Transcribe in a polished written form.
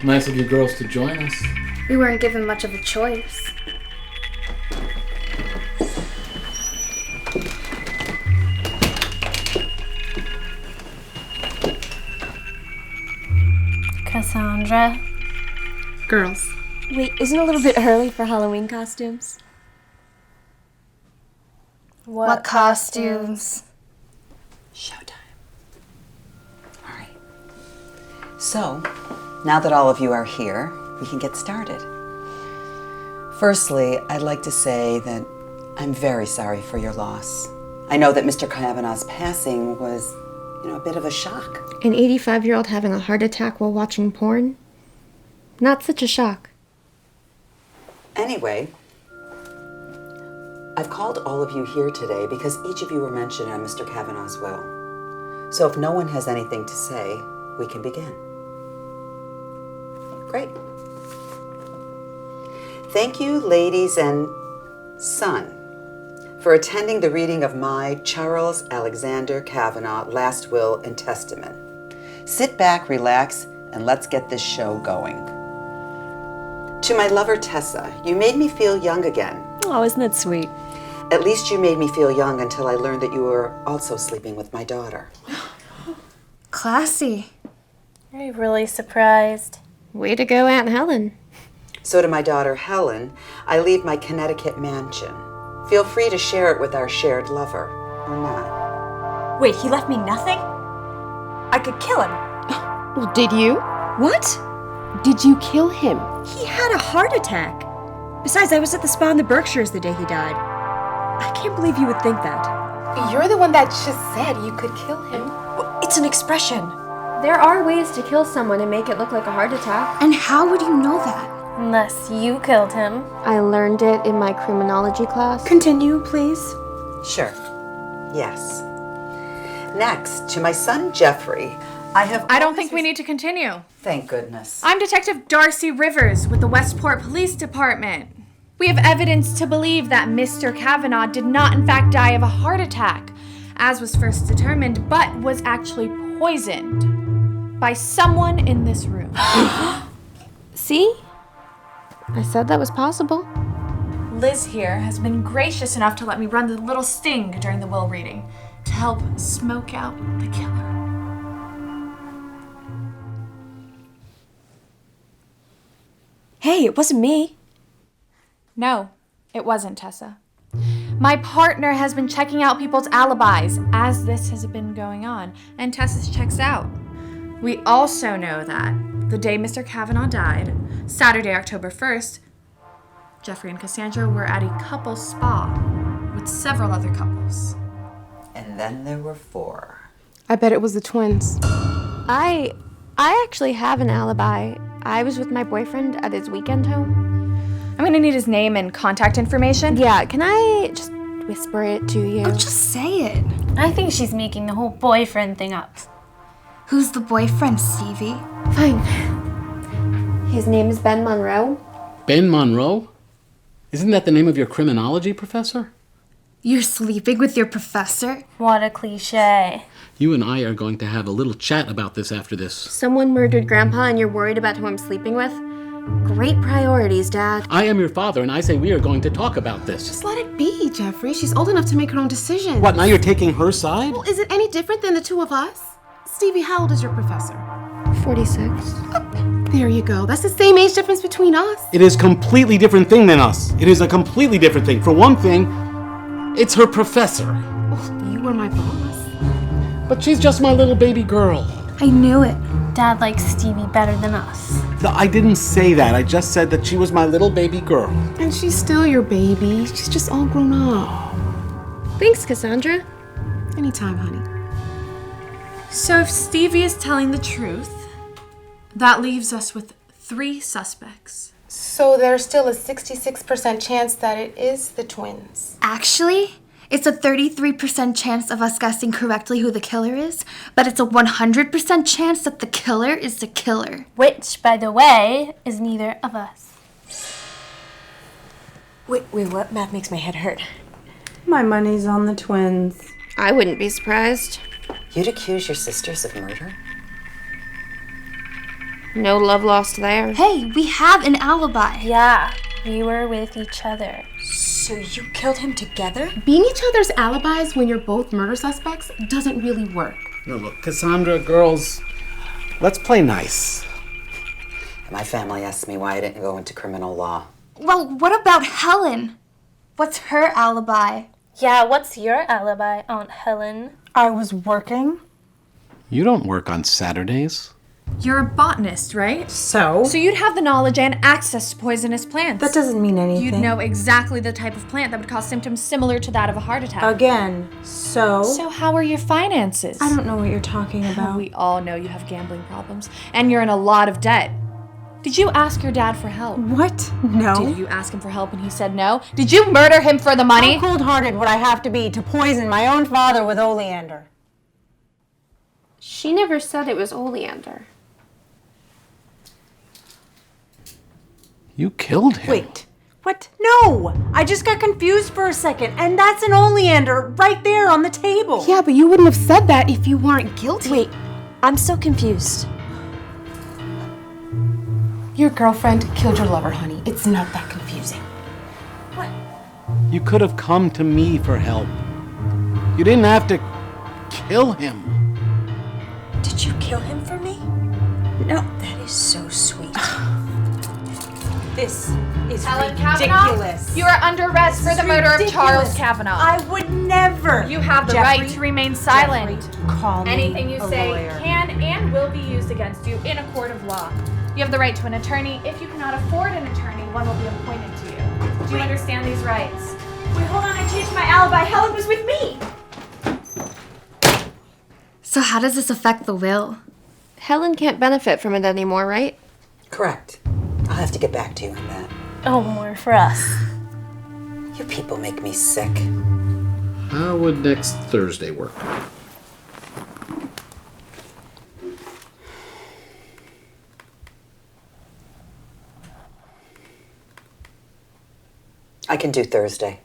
Nice of you girls to join us. We weren't given much of a choice. Cassandra. Girls. Wait, isn't it a little bit early for Halloween costumes? What costumes? Showtime. All right. So, now that all of you are here, we can get started. Firstly, I'd like to say that I'm very sorry for your loss. I know that Mr. Kavanaugh's passing was, a bit of a shock. An 85-year-old having a heart attack while watching porn? Not such a shock. Anyway, I've called all of you here today because each of you were mentioned on Mr. Kavanaugh's will. So if no one has anything to say, we can begin. Great. Thank you, ladies and son, for attending the reading of my Charles Alexander Kavanaugh last will and testament. Sit back, relax, and let's get this show going. To my lover, Tessa, you made me feel young again. Oh, isn't that sweet? At least you made me feel young until I learned that you were also sleeping with my daughter. Classy. Are you really surprised? Way to go, Aunt Helen. So to my daughter, Helen, I leave my Connecticut mansion. Feel free to share it with our shared lover, or not. Wait, he left me nothing? I could kill him. Well, did you? What? Did you kill him? He had a heart attack. Besides, I was at the spa in the Berkshires the day he died. I can't believe you would think that. You're the one that just said you could kill him. Well, it's an expression. There are ways to kill someone and make it look like a heart attack. And how would you know that? Unless you killed him. I learned it in my criminology class. Continue, please. Sure. Yes. Next, to my son, Jeffrey, I don't think we need to continue. Thank goodness. I'm Detective Darcy Rivers with the Westport Police Department. We have evidence to believe that Mr. Kavanaugh did not in fact die of a heart attack, as was first determined, but was actually poisoned by someone in this room. See? I said that was possible. Liz here has been gracious enough to let me run the little sting during the will reading to help smoke out the killer. Hey, it wasn't me. No, it wasn't, Tessa. My partner has been checking out people's alibis as this has been going on, and Tessa's checks out. We also know that the day Mr. Kavanaugh died, Saturday, October 1st, Jeffrey and Cassandra were at a couple spa with several other couples. And then there were 4. I bet it was the twins. I actually have an alibi. I was with my boyfriend at his weekend home. I'm gonna need his name and contact information. Yeah, can I just whisper it to you? Oh, just say it. I think she's making the whole boyfriend thing up. Who's the boyfriend, Stevie? Fine. His name is Ben Monroe. Ben Monroe? Isn't that the name of your criminology professor? You're sleeping with your professor? What a cliche. You and I are going to have a little chat about this after this. Someone murdered Grandpa and you're worried about who I'm sleeping with? Great priorities, Dad. I am your father, and I say we are going to talk about this. Just let it be, Jeffrey. She's old enough to make her own decisions. What, now you're taking her side? Well, is it any different than the two of us? Stevie, how old is your professor? 46. There you go. That's the same age difference between us. It is a completely different thing than us. It is a completely different thing. For one thing, it's her professor. Oh, you were my boss. But she's just my little baby girl. I knew it. Dad likes Stevie better than us. No, I didn't say that. I just said that she was my little baby girl. And she's still your baby. She's just all grown up. Thanks, Cassandra. Anytime, honey. So if Stevie is telling the truth, that leaves us with 3 suspects. So there's still a 66% chance that it is the twins. Actually, it's a 33% chance of us guessing correctly who the killer is, but it's a 100% chance that the killer is the killer. Which, by the way, is neither of us. Wait, what? Math makes my head hurt. My money's on the twins. I wouldn't be surprised. You'd accuse your sisters of murder? No love lost there. Hey, we have an alibi. Yeah, we were with each other. So you killed him together? Being each other's alibis when you're both murder suspects doesn't really work. No, look, Cassandra, girls, let's play nice. My family asks me why I didn't go into criminal law. Well, what about Helen? What's her alibi? Yeah, what's your alibi, Aunt Helen? I was working. You don't work on Saturdays. You're a botanist, right? So? So you'd have the knowledge and access to poisonous plants. That doesn't mean anything. You'd know exactly the type of plant that would cause symptoms similar to that of a heart attack. Again, so? So how are your finances? I don't know what you're talking about. We all know you have gambling problems, and you're in a lot of debt. Did you ask your dad for help? What? No. Did you ask him for help and he said no? Did you murder him for the money? How cold-hearted would I have to be to poison my own father with oleander? She never said it was oleander. You killed him. Wait. What? No! I just got confused for a second, and that's an oleander right there on the table. Yeah, but you wouldn't have said that if you weren't guilty. Wait, I'm still confused. Your girlfriend killed your lover, honey. It's not that confusing. You could have come to me for help. You didn't have to kill him. Did you kill him for me? No. That is so sweet. This is Helen ridiculous. Kavanaugh, you are under arrest for the murder of Charles Kavanaugh. I would never. You have the Jeffrey, right to remain silent. Jeffrey, call me Anything you a say lawyer. can and will be used against you in a court of law. You have the right to an attorney. If you cannot afford an attorney, one will be appointed to you. Do you understand these rights? Wait, hold on, I changed my alibi. Helen was with me. So how does this affect the will? Helen can't benefit from it anymore, right? Correct. I'll have to get back to you on that. Oh, more for us. You people make me sick. How would next Thursday work? I can do Thursday.